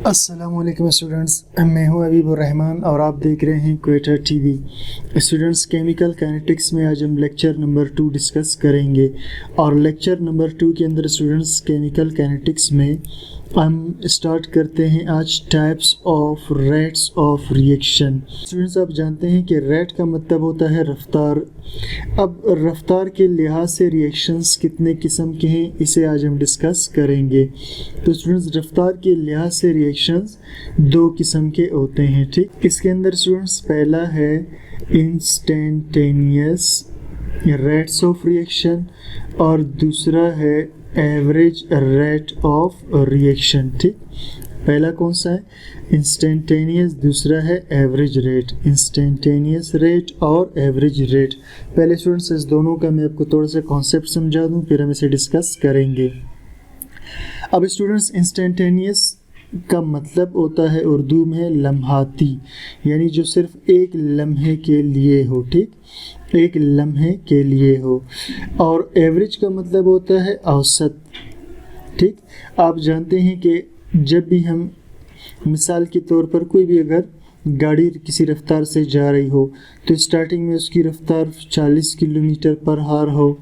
अस्सलामुअलैकुम स्टूडेंट्स, मैं हूं हबीबुर रहमान और आप देख रहे हैं क्वेटर टीवी। स्टूडेंट्स, केमिकल काइनेटिक्स में आज हम लेक्चर नंबर 2 डिस्कस करेंगे और लेक्चर नंबर 2 के अंदर स्टूडेंट्स केमिकल काइनेटिक्स में हम स्टार्ट करते हैं आज types of rates of reaction. Students, आप जानते हैं कि रेट का मतलब होता है रफ्तार। अब रफ्तार के लिहाज से रिएक्शंस कितने किस्म के हैं, इसे आज हम डिस्कस करेंगे। तो स्टूडेंट्स, रफ्तार के लिहाज से रिएक्शंस 2 किस्म के होते हैं, ठीक। इसके अंदर स्टूडेंट्स पहला है इंस्टेंटेनियस रेट्स ऑफ रिएक्शन और दूसरा है एवरेज रेट ऑफ रिएक्शन, ठीक। पहला कौन सा है? इंस्टेंटेनियस, दूसरा है एवरेज रेट। इंस्टेंटेनियस रेट और एवरेज रेट। पहले स्टूडेंट्स इस दोनों का मैं आपको थोड़ा सा कॉन्सेप्ट समझा दूं, फिर हम इसे डिस्कस करेंगे। अब स्टूडेंट्स, इंस्टेंटेनियस का मतलब होता है उर्दू में लम्हाती, यानी जो सिर्फ एक लम्हे के लिए हो, ठीक, एक लम्हे के लिए हो। और एवरेज का मतलब होता है औसत, ठीक। आप जानते हैं कि जब भी हम मिसाल के तौर पर कोई भी अगर गाड़ी किसी रफ्तार से जा रही हो तो स्टार्टिंग में उसकी रफ्तार 40 किलोमीटर पर आवर हो,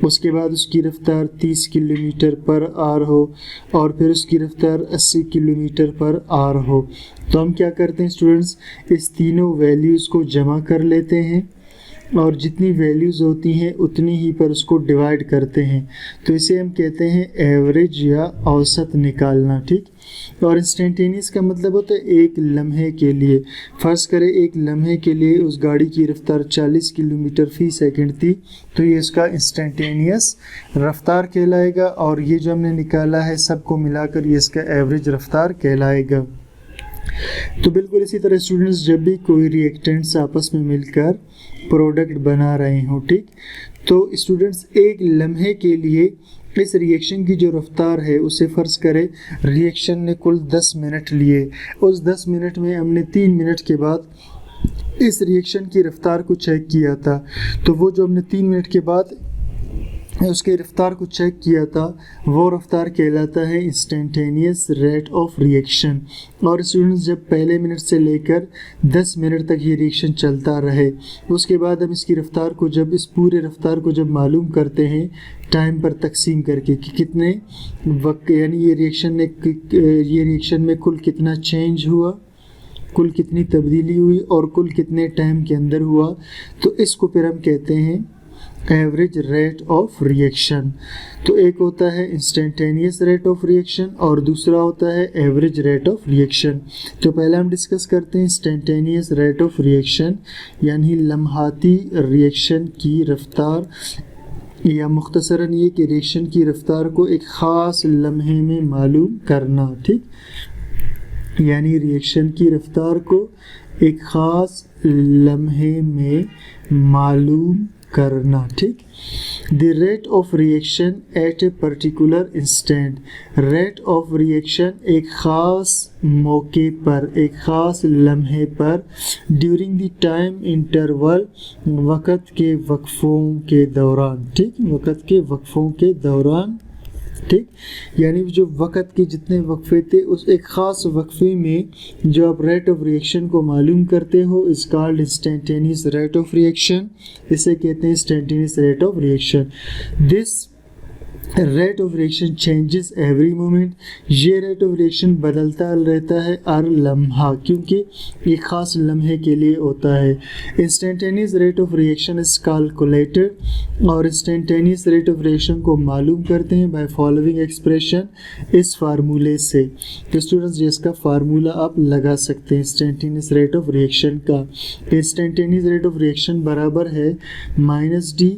उसके बाद उसकी रफ्तार 30 किलोमीटर पर आवर हो और फिर उसकी रफ्तार 80 किलोमीटर पर आवर हो। तो हम क्या करते हैं स्टूडेंट्स, इस तीनों वैल्यूज़ को जमा कर लेते हैं और जितनी वैल्यूज़ होती हैं उतनी ही पर उसको डिवाइड करते हैं। तो इसे हम कहते हैं एवरेज या औसत निकालना, ठीक। और इंस्टेंटेनियस का मतलब होता है एक लम्हे के लिए। फ़र्ज़ करें एक लम्हे के लिए उस गाड़ी की रफ्तार 40 किलोमीटर फ़ी सेकंड थी, तो ये इसका इंस्टेंटेनियस रफ्तार कहलाएगा और ये जो हमने निकाला है सबको मिलाकर ये इसका एवरेज रफ्तार कहलाएगा। तो बिल्कुल इसी तरह स्टूडेंट्स, जब भी कोई रिएक्टेंट्स आपस में मिलकर प्रोडक्ट बना रहे हों, ठीक, तो स्टूडेंट्स एक लम्हे के लिए इस रिएक्शन की जो रफ्तार है उसे फ़र्ज़ करें रिएक्शन ने कुल 10 मिनट लिए। उस 10 मिनट में हमने 3 मिनट के बाद इस रिएक्शन की रफ्तार को चेक किया था, तो वो जो हमने 3 मिनट के बाद उसके रफ्तार को चेक किया था वो रफ्तार कहलाता है इंस्टेंटेनियस रेट ऑफ रिएक्शन। और स्टूडेंट्स, जब पहले मिनट से लेकर 10 मिनट तक ये रिएक्शन चलता रहे, उसके बाद हम इसकी रफ्तार को जब इस पूरे रफ्तार को जब मालूम करते हैं टाइम पर तकसीम करके कि कितने वक्त, यानी ये रिएक्शन में कुल कितना चेंज हुआ, कुल कितनी तब्दीली हुई और कुल कितने टाइम के अंदर हुआ, तो इसको फिर हम कहते हैं एवरेज रेट ऑफ रिएक्शन। तो एक होता है इंस्टेंटेनियस रेट ऑफ रिएक्शन और दूसरा होता है एवरेज रेट ऑफ रिएक्शन। तो पहले हम डिस्कस करते हैं इंस्टेंटेनियस रेट ऑफ रिएक्शन, यानी लम्हाती रिएक्शन की रफ्तार, या मुख्तसरन ये कि रिएक्शन की रफ्तार को एक ख़ास लम्हे में मालूम करना, ठीक, यानी रिएक्शन की रफ्तार को एक ख़ास लम्हे में मालूम करना, ठीक। The rate of reaction eight a particular instant. Rate of reaction एक ख़ास मौके पर, एक ख़ास लम्हे पर, ड्यूरिंग द टाइम इंटरवल, वक़्त के वक्फ़ों के दौरान, ठीक, वक़्त के वक्फ़ों के दौरान, ठीक। यानी जो वक़्त के जितने वक्फ़े थे उस एक ख़ास वक्फ़े में जो आप रेट ऑफ रिएक्शन को मालूम करते हो इस called instantaneous rate of reaction. इसे कहते हैं instantaneous rate of reaction. This rate of reaction changes every moment. ये रेट ऑफ रिएक्शन बदलता रहता है हर लम्हा, क्योंकि एक ख़ास लम्हे के लिए होता है। Instantaneous rate of reaction is calculated, और इंस्टेंटेनियस रेट ऑफ रिएक्शन को मालूम करते हैं बाय फॉलोइंग एक्सप्रेशन, इस फार्मूले से। तो स्टूडेंट्स, जिसका फार्मूला आप लगा सकते हैं इंस्टेंटेनियस रेट ऑफ रिएक्शन का। इंस्टेंटेनियस रेट ऑफ रिएक्शन बराबर है -d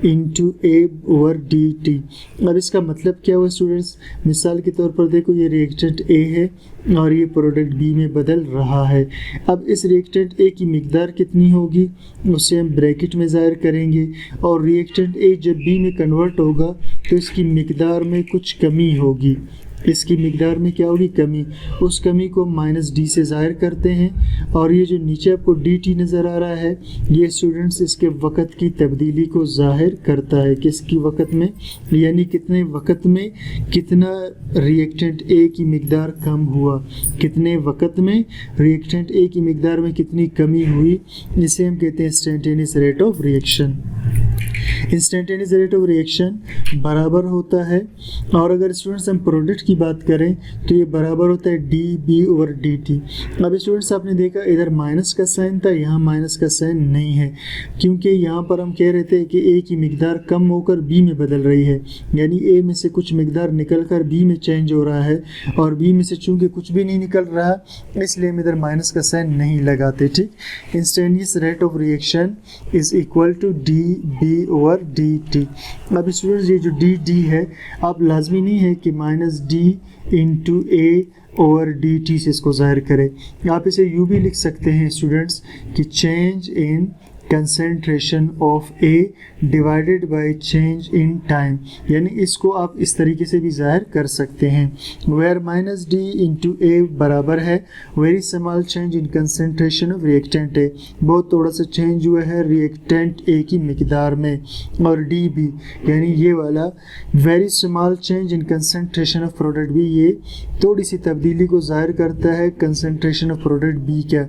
× A/dt। अब इसका मतलब क्या हुआ स्टूडेंट्स, मिसाल के तौर पर देखो ये रिएक्टेंट A है और ये प्रोडक्ट B में बदल रहा है। अब इस रिएक्टेंट A की मिकदार कितनी होगी उसे हम ब्रैकेट में ज़ाहिर करेंगे, और रिएक्टेंट A जब B में कन्वर्ट होगा तो इसकी मिकदार में कुछ कमी होगी, इसकी मिकदार में क्या होगी, कमी, उस कमी को माइनस डी से ज़ाहिर करते हैं। और ये जो नीचे आपको डी टी नज़र आ रहा है, ये स्टूडेंट्स इसके वक़्त की तब्दीली को ज़ाहिर करता है, किसकी वक़्त में, यानी कितने वक़्त में कितना रिएक्टेंट ए की मिकदार कम हुआ, कितने वक़्त में रिएक्टेंट ए की मिकदार में कितनी कमी हुई, इसे हम कहते हैं instantaneous rate of reaction. Instantaneous rate of reaction बराबर होता है, और अगर स्टूडेंट्स हम प्रोडक्ट की बात करें तो ये बराबर होता है D B over D T. अब स्टूडेंट्स आपने देखा इधर माइनस का साइन था, यहाँ माइनस का साइन नहीं है, क्योंकि यहाँ पर हम कह रहे थे कि ए की मिकदार कम होकर बी में बदल रही है, यानी ए में से कुछ मिकदार निकल कर बी में चेंज हो रहा है, और बी में से चूँकि कुछ भी नहीं निकल रहा इसलिए हम इधर माइनस का साइन नहीं लगाते। ठीक, instantaneous rate of reaction is equal to D B over D T. अब स्टूडेंट्स ये जो डी डी है, आप लाजमी नहीं है कि माइनस डी इंटू ए ओवर डी टी से इसको ज़ाहिर करें, आप इसे यूँ भी लिख सकते हैं स्टूडेंट्स कि change in concentration of A divided by change in time, यानी इसको आप इस तरीके से भी ज़ाहिर कर सकते हैं, वेयर माइनस डी इंटू ए बराबर है very small change in concentration of reactant A, बहुत थोड़ा सा चेंज हुआ है रिएक्टेंट ए की मिकदार में, और डी बी यानी ये वाला very small change in concentration of product B, ये थोड़ी सी तब्दीली को ज़ाहिर करता है कंसंट्रेशन ऑफ प्रोडक्ट बी क्या,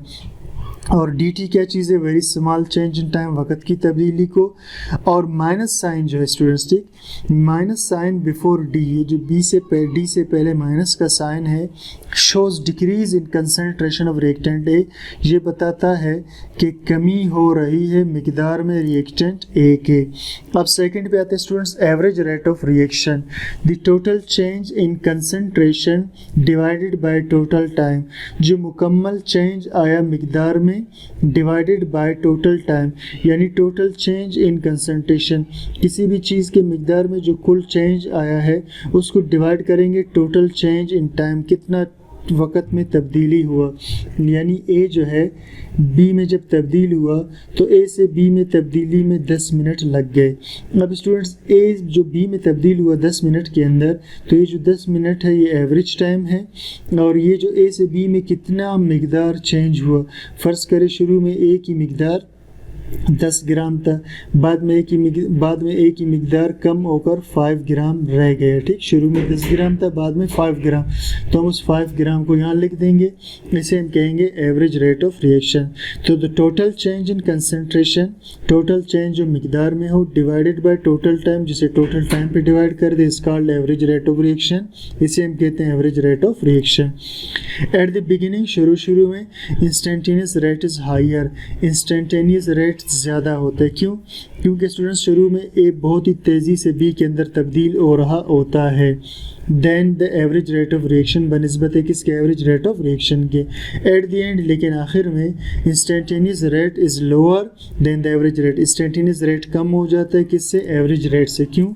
और डी टी क्या चीज़ है, very small change in time, वक़्त की तब्दीली को। और माइनस साइन जो है स्टूडेंट्स, ठीक, माइनस साइन बिफोर डी, ये जो डी से पहले माइनस का साइन है, shows decrease in concentration of reactant A, ये बताता है कि कमी हो रही है मिकदार में रिएक्टेंट ए के। अब सेकंड पे आते हैं students, average rate of reaction, the total change in concentration divided by total time, जो मुकम्मल चेंज आया मिकदार में डिवाइडेड बाय टोटल टाइम, यानी टोटल चेंज इन कंसंट्रेशन, किसी भी चीज़ के मिकदार में जो कुल चेंज आया है उसको डिवाइड करेंगे टोटल चेंज इन टाइम, कितना वक़्त में तब्दीली हुआ, यानी ए जो है बी में जब तब्दील हुआ तो ए से बी में तब्दीली में 10 मिनट लग गए। अब स्टूडेंट्स ए जो बी में तब्दील हुआ 10 मिनट के अंदर, तो ये जो 10 मिनट है ये एवरेज टाइम है, और ये जो ए से बी में कितना मिकदार चेंज हुआ, फ़र्ज़ करें शुरू में ए की मिकदार 10 ग्राम था, बाद में ए की मिकदार कम होकर 5 ग्राम रह गया। ठीक, शुरू में 10 ग्राम था, बाद में 5 ग्राम, तो हम उस 5 ग्राम को यहाँ लिख देंगे, इसे हम कहेंगे एवरेज रेट ऑफ रिएक्शन। तो the total change in concentration, total change जो मिकदार में हो डिवाइडेड बाय टोटल टाइम, जिसे टोटल टाइम पे डिवाइड कर दे, is called average rate of reaction, इसे हम कहते हैं average rate of reaction. At the beginning, शुरू में instantaneous rate is higher, instantaneous rate ज़्यादा होता है, क्यों, क्योंकि स्टूडेंट्स शुरू में ए बहुत ही तेज़ी से बी के अंदर तब्दील हो रहा होता है, then the average rate of reaction बनिस्बत है किसके, एवरेज रेट ऑफ रिएक्शन के। एट द एंड, लेकिन आखिर में instantaneous rate is lower than the average rate, instantaneous rate कम हो जाता है किससे, एवरेज रेट से। क्यों,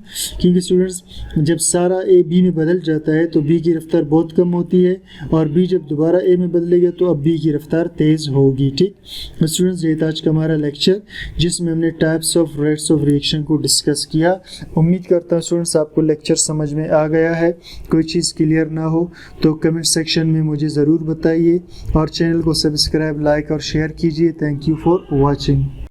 क्योंकि स्टूडेंट्स जब सारा ए बी में बदल जाता है तो बी की रफ्तार बहुत कम होती है, और बी जब दोबारा ए में बदलेगा तो अब बी की रफ्तार तेज़ होगी। ठीक, स्टूडेंट्स ये था आज का हमारा लेक्चर जिसमें हमने types of rates of reaction को डिस्कस किया। उम्मीद करता हूँ स्टूडेंट्स आपको लेक्चर समझ में आ गया है। कोई चीज़ क्लियर ना हो तो कमेंट सेक्शन में मुझे ज़रूर बताइए, और चैनल को सब्सक्राइब, लाइक और शेयर कीजिए। Thank you for watching.